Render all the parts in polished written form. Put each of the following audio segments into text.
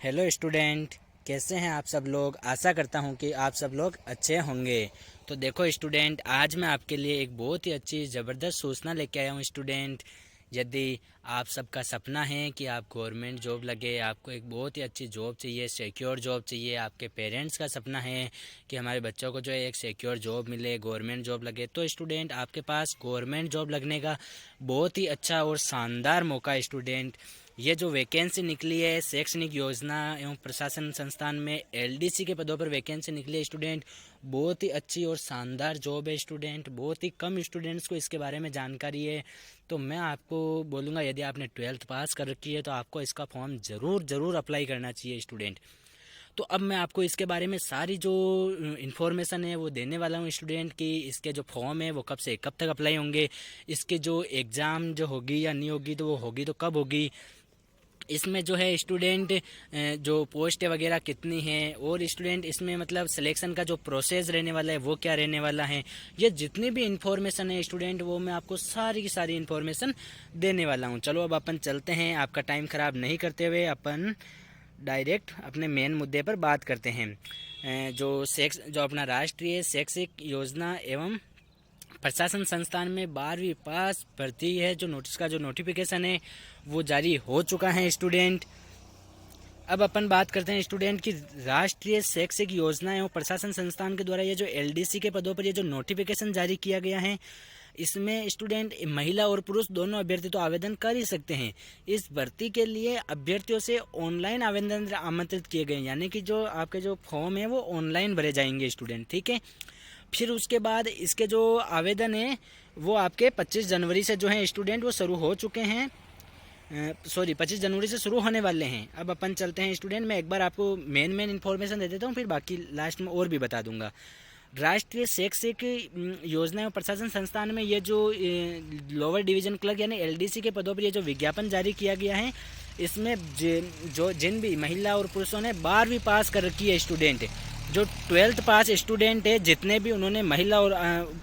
Hello student, कैसे हैं आप सब लोग। आशा करता हूं कि आप सब लोग अच्छे होंगे। तो देखो स्टूडेंट, आज मैं आपके लिए एक बहुत ही अच्छी ज़बरदस्त सूचना लेके आया हूं स्टूडेंट। यदि आप सबका सपना है कि आप गवर्नमेंट जॉब लगे, आपको एक बहुत ही अच्छी जॉब चाहिए, सिक्योर जॉब चाहिए, आपके पेरेंट्स का सपना है कि हमारे बच्चों को जो है एक सिक्योर जॉब मिले, गवर्नमेंट जॉब लगे, तो स्टूडेंट आपके पास गवर्नमेंट जॉब लगने का बहुत ही अच्छा और शानदार मौका है स्टूडेंट। ये जो वैकेंसी निकली है शैक्षणिक योजना एवं प्रशासन संस्थान में एलडीसी के पदों पर वैकेंसी निकली है स्टूडेंट। बहुत ही अच्छी और शानदार जॉब है स्टूडेंट। बहुत ही कम स्टूडेंट्स को इसके बारे में जानकारी है। तो मैं आपको बोलूँगा, यदि आपने 12th पास कर रखी है तो आपको इसका फॉर्म ज़रूर अप्लाई करना चाहिए स्टूडेंट। तो अब मैं आपको इसके बारे में सारी जो इन्फॉर्मेशन है वो देने वाला हूँ स्टूडेंट, कि इसके जो फॉर्म है वो कब से कब तक अप्लाई होंगे, इसके जो एग्ज़ाम जो होगी या नहीं होगी तो वो होगी तो कब होगी, इसमें जो है स्टूडेंट जो पोस्ट वगैरह कितनी है, और स्टूडेंट इसमें मतलब सिलेक्शन का जो प्रोसेस रहने वाला है वो क्या रहने वाला है, ये जितनी भी इन्फॉर्मेशन है स्टूडेंट वो मैं आपको सारी की सारी इन्फॉर्मेशन देने वाला हूँ। चलो अब अपन चलते हैं, आपका टाइम ख़राब नहीं करते हुए अपन डायरेक्ट अपने मेन मुद्दे पर बात करते हैं। जो अपना राष्ट्रीय शैक्षिक योजना एवं प्रशासन संस्थान में 12वीं पास भर्ती है, जो नोटिस का जो नोटिफिकेशन है वो जारी हो चुका है स्टूडेंट। अब अपन बात करते हैं स्टूडेंट की राष्ट्रीय शैक्षिक योजना एवं प्रशासन संस्थान के द्वारा ये जो एलडीसी के पदों पर ये जो नोटिफिकेशन जारी किया गया है, इसमें स्टूडेंट महिला और पुरुष दोनों अभ्यर्थी तो आवेदन कर ही सकते हैं। इस भर्ती के लिए अभ्यर्थियों से ऑनलाइन आवेदन आमंत्रित किए गए, यानी कि जो आपके जो फॉर्म है वो ऑनलाइन भरे जाएंगे स्टूडेंट, ठीक है। फिर उसके बाद इसके जो आवेदन है वो आपके 25 जनवरी से जो है स्टूडेंट वो शुरू हो चुके हैं। 25 जनवरी से शुरू होने वाले हैं। अब अपन चलते हैं स्टूडेंट, मैं एक बार आपको मेन इन्फॉर्मेशन दे देता हूँ, फिर बाकी लास्ट में और भी बता दूंगा। राष्ट्रीय शैक्षिक योजना एवं प्रशासन संस्थान में ये जो लोअर डिवीजन क्लर्क यानी एलडीसी के पदों पर ये जो विज्ञापन जारी किया गया है, इसमें जिन भी महिला और पुरुषों ने 12वीं पास कर रखी है स्टूडेंट, जो 12th पास स्टूडेंट है, जितने भी उन्होंने महिला और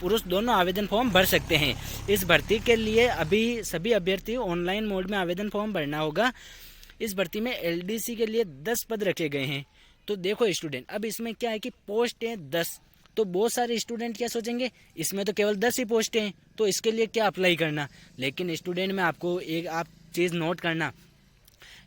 पुरुष दोनों आवेदन फॉर्म भर सकते हैं। इस भर्ती के लिए अभी सभी अभ्यर्थी ऑनलाइन मोड में आवेदन फॉर्म भरना होगा। इस भर्ती में एलडीसी के लिए 10 पद रखे गए हैं। तो देखो स्टूडेंट, अब इसमें क्या है कि पोस्ट है 10, तो बहुत सारे स्टूडेंट क्या सोचेंगे इसमें तो केवल 10 ही पोस्ट हैं, तो इसके लिए क्या अप्लाई करना। लेकिन स्टूडेंट में आपको एक आप चीज़ नोट करना,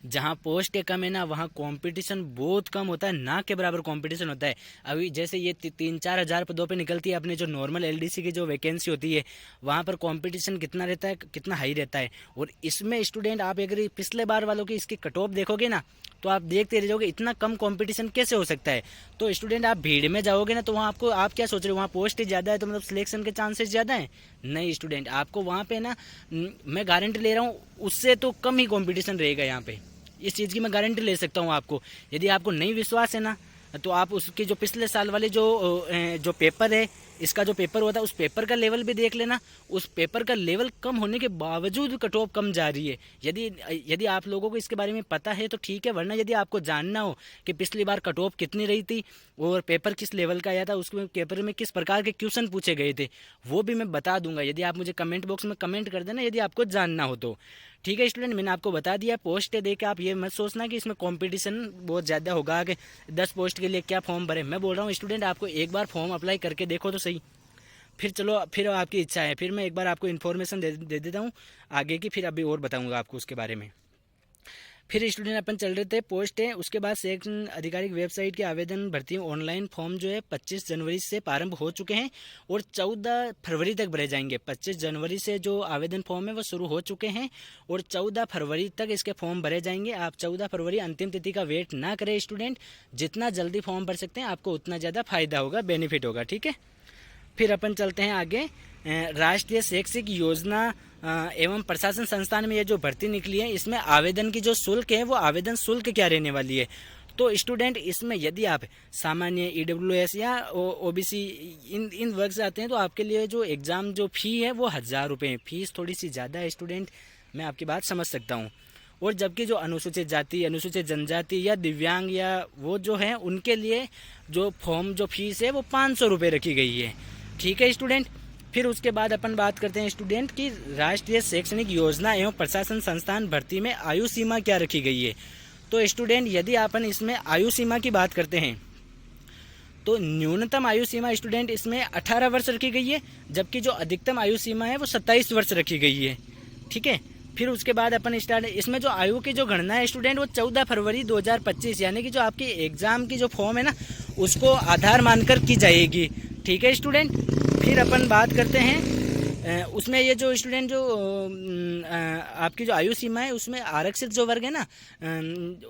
जहाँ पोस्ट कम है ना वहाँ कंपटीशन बहुत कम होता है, ना के बराबर कंपटीशन होता है। अभी जैसे ये 3-4 हज़ार पदों पे निकलती है अपने जो नॉर्मल एलडीसी की जो वैकेंसी होती है, वहाँ पर कंपटीशन कितना रहता है, कितना हाई रहता है। और इसमें स्टूडेंट आप अगर पिछले बार वालों की इसकी कट ऑफ देखोगे ना, तो आप देखते रह जाओगे इतना कम कंपटीशन कैसे हो सकता है। तो स्टूडेंट आप भीड़ में जाओगे ना, तो वहाँ आपको आप क्या सोच रहे हो, वहाँ पोस्ट ज़्यादा है तो मतलब सिलेक्शन के चांसेस ज़्यादा है। नहीं स्टूडेंट, आपको वहाँ पे ना मैं गारंटी ले रहा हूँ उससे तो कम ही कंपटीशन रहेगा यहाँ पे। इस चीज़ की मैं गारंटी ले सकता हूँ आपको। यदि आपको नहीं विश्वास है ना, तो आप उसके जो पिछले साल वाले जो पेपर है, इसका जो पेपर हुआ था उस पेपर का लेवल भी देख लेना। उस पेपर का लेवल कम होने के बावजूद कट ऑफ कम जा रही है। यदि आप लोगों को इसके बारे में पता है तो ठीक है, वरना यदि आपको जानना हो कि पिछली बार कट ऑफ कितनी रही थी और पेपर किस लेवल का आया था, उसके पेपर में किस प्रकार के क्वेश्चन पूछे गए थे, वो भी मैं बता दूंगा। यदि आप मुझे कमेंट बॉक्स में कमेंट कर देना यदि आपको जानना हो तो। ठीक है स्टूडेंट, मैंने आपको बता दिया। पोस्ट दे के आप ये मत सोचना कि इसमें कंपटीशन बहुत ज़्यादा होगा कि 10 पोस्ट के लिए क्या फॉर्म भरे। मैं बोल रहा हूँ स्टूडेंट, आपको एक बार फॉर्म अप्लाई करके देखो तो सही, फिर चलो, फिर आपकी इच्छा है, फिर मैं एक बार आपको इन्फॉर्मेशन दे देता हूँ आगे की, फिर अभी और बताऊँगा आपको उसके बारे में। फिर स्टूडेंट अपन चल रहे थे पोस्ट है, उसके बाद सेक्शन आधिकारिक वेबसाइट के आवेदन भर्ती ऑनलाइन फॉर्म जो है 25 जनवरी से प्रारंभ हो चुके हैं और 14 फरवरी तक भरे जाएंगे। 25 जनवरी से जो आवेदन फॉर्म है वो शुरू हो चुके हैं और 14 फरवरी तक इसके फॉर्म भरे जाएंगे। आप 14 फरवरी अंतिम तिथि का वेट ना करें स्टूडेंट, जितना जल्दी फॉर्म भर सकते हैं आपको उतना ज़्यादा फायदा होगा, बेनिफिट होगा, ठीक है। फिर अपन चलते हैं आगे। राष्ट्रीय शैक्षिक योजना एवं प्रशासन संस्थान में ये जो भर्ती निकली है, इसमें आवेदन की जो शुल्क है वो आवेदन शुल्क क्या रहने वाली है। तो स्टूडेंट इसमें यदि आप सामान्य ईडब्ल्यूएस या ओबीसी इन वर्ग से आते हैं तो आपके लिए जो एग्ज़ाम जो फ़ी है वो 1000 रुपये है। फीस थोड़ी सी ज़्यादा है स्टूडेंट, मैं आपकी बात समझ सकता हूँ। और जबकि जो अनुसूचित जाति, अनुसूचित जनजाति या दिव्यांग या वो जो है उनके लिए जो फॉर्म जो फीस है वो 500 रुपये रखी गई है, ठीक है स्टूडेंट। फिर उसके बाद अपन बात करते हैं स्टूडेंट की राष्ट्रीय शैक्षणिक योजना एवं प्रशासन संस्थान भर्ती में आयु सीमा क्या रखी गई है। तो स्टूडेंट यदि अपन इसमें आयु सीमा की बात करते हैं तो न्यूनतम आयु सीमा स्टूडेंट इसमें 18 वर्ष रखी गई है, जबकि जो अधिकतम आयु सीमा है वो 27 वर्ष रखी गई है। ठीक है, फिर उसके बाद अपन स्टार्ट, इसमें जो आयु की जो गणना है स्टूडेंट वो 14 फरवरी 2025 यानी कि जो आपकी एग्ज़ाम की जो फॉर्म है ना उसको आधार मानकर की जाएगी। ठीक है स्टूडेंट, फिर अपन बात करते हैं उसमें ये जो स्टूडेंट जो आपकी जो आयु सीमा है उसमें आरक्षित जो वर्ग है ना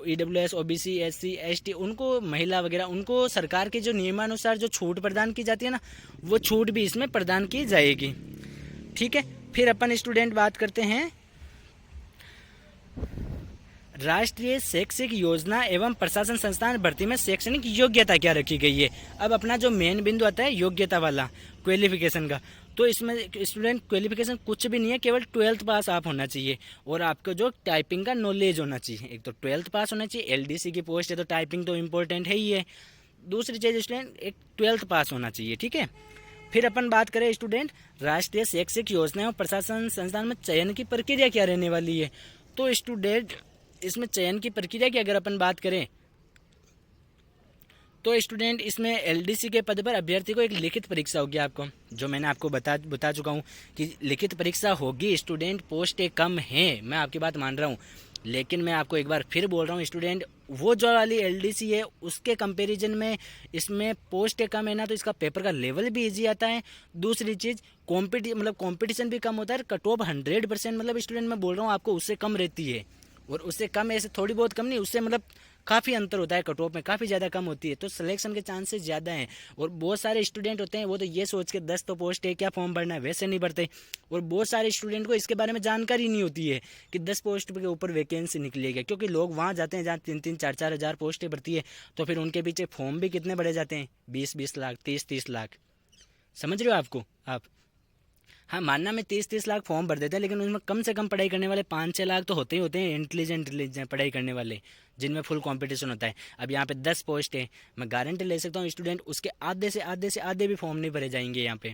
EWS OBC SC ST उनको महिला वगैरह उनको सरकार के जो नियमानुसार जो छूट प्रदान की जाती है ना वो छूट भी इसमें प्रदान की जाएगी। ठीक है, फिर अपन स्टूडेंट बात करते हैं राष्ट्रीय शैक्षिक योजना एवं प्रशासन संस्थान भर्ती में शैक्षणिक योग्यता क्या रखी गई है। अब अपना जो मेन बिंदु आता है योग्यता वाला क्वालिफिकेशन का, तो इसमें स्टूडेंट क्वालिफिकेशन कुछ भी नहीं है, केवल 12th पास आप होना चाहिए और आपको जो टाइपिंग का नॉलेज होना चाहिए। एक तो 12th पास होना चाहिए, LDC की पोस्ट है तो टाइपिंग तो इम्पोर्टेंट है ही है। दूसरी चीज़ स्टूडेंट एक 12th पास होना चाहिए। ठीक है, फिर अपन बात करें स्टूडेंट राष्ट्रीय शैक्षिक योजना और प्रशासन संस्थान में चयन की प्रक्रिया क्या रहने वाली है। तो स्टूडेंट इसमें चयन की प्रक्रिया की अगर अपन बात करें तो स्टूडेंट इसमें LDC के पद पर अभ्यर्थी को एक लिखित परीक्षा होगी। आपको जो मैंने आपको बता चुका हूँ कि लिखित परीक्षा होगी स्टूडेंट, पोस्टें कम हैं, मैं आपकी बात मान रहा हूँ, लेकिन मैं आपको एक बार फिर बोल रहा हूँ स्टूडेंट वो जो वाली LDC है उसके कंपैरिजन में इसमें पोस्टें कम है ना तो इसका पेपर का लेवल भी इजी आता है। दूसरी चीज़ कंपटीशन भी कम होता है, कट ऑफ 100% मतलब स्टूडेंट मैं बोल रहा हूँ आपको उससे कम रहती है, और उससे कम ऐसे थोड़ी बहुत कम नहीं, उससे मतलब काफ़ी अंतर होता है, कट ऑफ में काफ़ी ज़्यादा कम होती है, तो सिलेक्शन के चांसेस ज़्यादा हैं। और बहुत सारे स्टूडेंट होते हैं वो तो ये सोच के 10 तो पोस्ट है क्या फॉर्म भरना है वैसे नहीं भरते, और बहुत सारे स्टूडेंट को इसके बारे में जानकारी नहीं होती है कि 10 पोस्ट के ऊपर वैकेंसी निकलेगी, क्योंकि लोग वहाँ जाते हैं जहाँ 3-3 4-4 हज़ार पोस्टें भरती है, तो फिर उनके पीछे फॉर्म भी कितने बढ़े जाते हैं 20-20 लाख 30-30 लाख। समझ रहे हो आपको आप? हाँ, मानना में 30-30 लाख फॉर्म भर देते हैं, लेकिन उनमें कम से कम पढ़ाई करने वाले 5-6 लाख तो होते ही होते हैं इंटेलिजेंट पढ़ाई करने वाले, जिनमें फुल कंपटीशन होता है। अब यहाँ पे 10 पोस्ट है, मैं गारंटी ले सकता हूँ स्टूडेंट उसके आधे भी फॉर्म नहीं भरे जाएंगे यहाँ पे।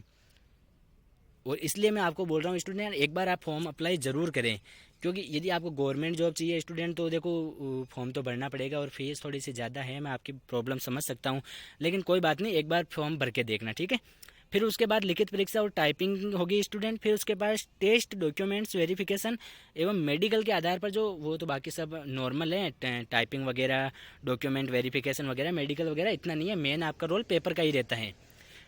और इसलिए मैं आपको बोल रहा हूँ स्टूडेंट एक बार आप फॉर्म अप्लाई ज़रूर करें, क्योंकि यदि आपको गवर्नमेंट जॉब चाहिए स्टूडेंट तो देखो फॉर्म तो भरना पड़ेगा और फीस थोड़ी सी ज़्यादा है, मैं आपकी प्रॉब्लम समझ सकता हूँ, लेकिन कोई बात नहीं, एक बार फॉर्म भर के देखना। ठीक है, फिर उसके बाद लिखित परीक्षा और टाइपिंग होगी स्टूडेंट, फिर उसके पास टेस्ट डॉक्यूमेंट्स वेरिफिकेशन एवं मेडिकल के आधार पर जो वो तो बाकी सब नॉर्मल है, टाइपिंग वगैरह डॉक्यूमेंट वेरिफिकेशन वगैरह मेडिकल वगैरह इतना नहीं है, मेन आपका रोल पेपर का ही रहता है।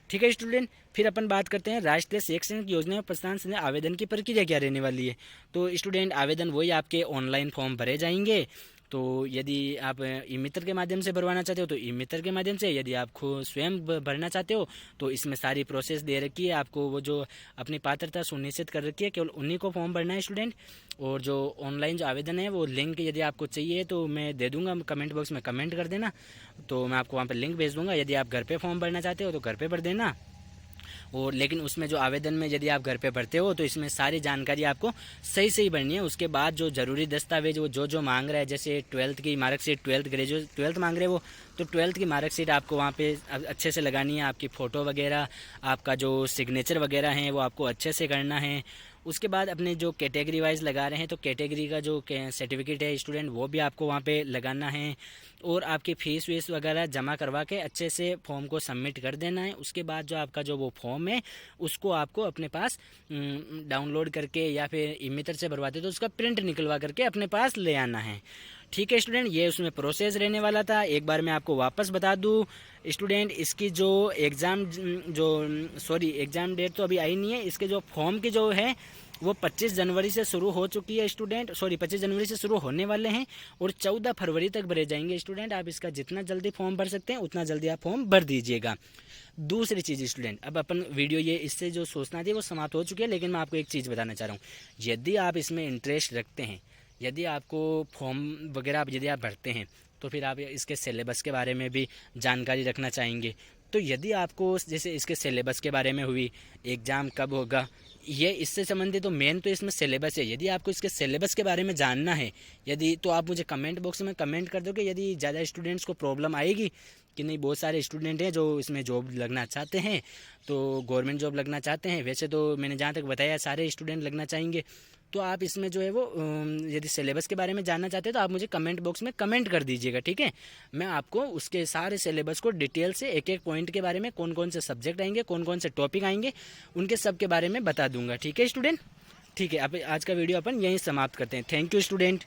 ठीक है स्टूडेंट, फिर अपन बात करते हैं राष्ट्रीय शैक्षणिक योजना और प्रस्थान से आवेदन की प्रक्रिया क्या रहने वाली है। तो स्टूडेंट आवेदन वही आपके ऑनलाइन फॉर्म भरे जाएंगे, तो यदि आप ई मित्र के माध्यम से भरवाना चाहते हो तो ई मित्र के माध्यम से, यदि आप खुद स्वयं भरना चाहते हो तो इसमें सारी प्रोसेस दे रखी है आपको, वो जो अपनी पात्रता सुनिश्चित कर रखी है केवल उन्हीं को फॉर्म भरना है स्टूडेंट। और जो ऑनलाइन जो आवेदन है वो लिंक यदि आपको चाहिए तो मैं दे दूंगा, कमेंट बॉक्स में कमेंट कर देना, तो मैं आपको वहाँ पर लिंक भेज दूंगा। यदि आप घर पर फॉर्म भरना चाहते हो तो घर पर भर देना, और लेकिन उसमें जो आवेदन में यदि आप घर पे भरते हो तो इसमें सारी जानकारी आपको सही भरनी है। उसके बाद जो ज़रूरी दस्तावेज वो जो मांग रहा है, जैसे 12th की मार्कशीट, 12th मांग रहे हैं वो, तो 12th की मार्कशीट आपको वहाँ पे अच्छे से लगानी है, आपकी फ़ोटो वगैरह, आपका जो सिग्नेचर वगैरह है वो आपको अच्छे से करना है। उसके बाद अपने जो कैटेगरी वाइज लगा रहे हैं तो कैटेगरी का जो सर्टिफिकेट है स्टूडेंट वो भी आपको वहाँ पे लगाना है, और आपकी फ़ीस वीस वगैरह जमा करवा के अच्छे से फॉर्म को सबमिट कर देना है। उसके बाद जो आपका जो वो फॉर्म है उसको आपको अपने पास डाउनलोड करके या फिर ई मित्र से भरवाते तो उसका प्रिंट निकलवा करके अपने पास ले आना है। ठीक है स्टूडेंट, ये उसमें प्रोसेस रहने वाला था। एक बार मैं आपको वापस बता दूं स्टूडेंट, इसकी जो एग्ज़ाम डेट तो अभी आई नहीं है, इसके जो फॉर्म की जो है वो 25 जनवरी से शुरू हो चुकी है स्टूडेंट, 25 जनवरी से शुरू होने वाले हैं और 14 फरवरी तक भरे जाएंगे स्टूडेंट। आप इसका जितना जल्दी फॉर्म भर सकते हैं उतना जल्दी आप फॉर्म भर दीजिएगा। दूसरी चीज़ स्टूडेंट, अब अपन वीडियो ये इससे जो सोचना थी वो समाप्त हो चुकी है, लेकिन मैं आपको एक चीज़ बताना चाह रहा हूँ। यदि आप इसमें इंटरेस्ट रखते हैं, यदि आपको फॉर्म वगैरह यदि आप भरते हैं तो फिर आप इसके सिलेबस के बारे में भी जानकारी रखना चाहेंगे। तो यदि आपको जैसे इसके सिलेबस के बारे में हुई, एग्ज़ाम कब होगा, ये इससे संबंधित तो मेन तो इसमें सिलेबस है। यदि आपको इसके सिलेबस के बारे में जानना है यदि, तो आप मुझे कमेंट बॉक्स में कमेंट कर दोगे। यदि ज़्यादा स्टूडेंट्स को प्रॉब्लम आएगी कि नहीं, बहुत सारे स्टूडेंट हैं जो इसमें जॉब लगना चाहते हैं, तो गवर्नमेंट जॉब लगना चाहते हैं, वैसे तो मैंने जहाँ तक बताया सारे स्टूडेंट लगना चाहेंगे, तो आप इसमें जो है वो यदि सिलेबस के बारे में जानना चाहते हैं तो आप मुझे कमेंट बॉक्स में कमेंट कर दीजिएगा, ठीक है। मैं आपको उसके सारे सिलेबस को डिटेल से एक एक पॉइंट के बारे में, कौन कौन से सब्जेक्ट आएंगे, कौन कौन से टॉपिक आएंगे, उनके सब के बारे में बता दूंगा, ठीक है स्टूडेंट। ठीक है, अब आज का वीडियो अपन यहीं समाप्त करते हैं। Thank you student.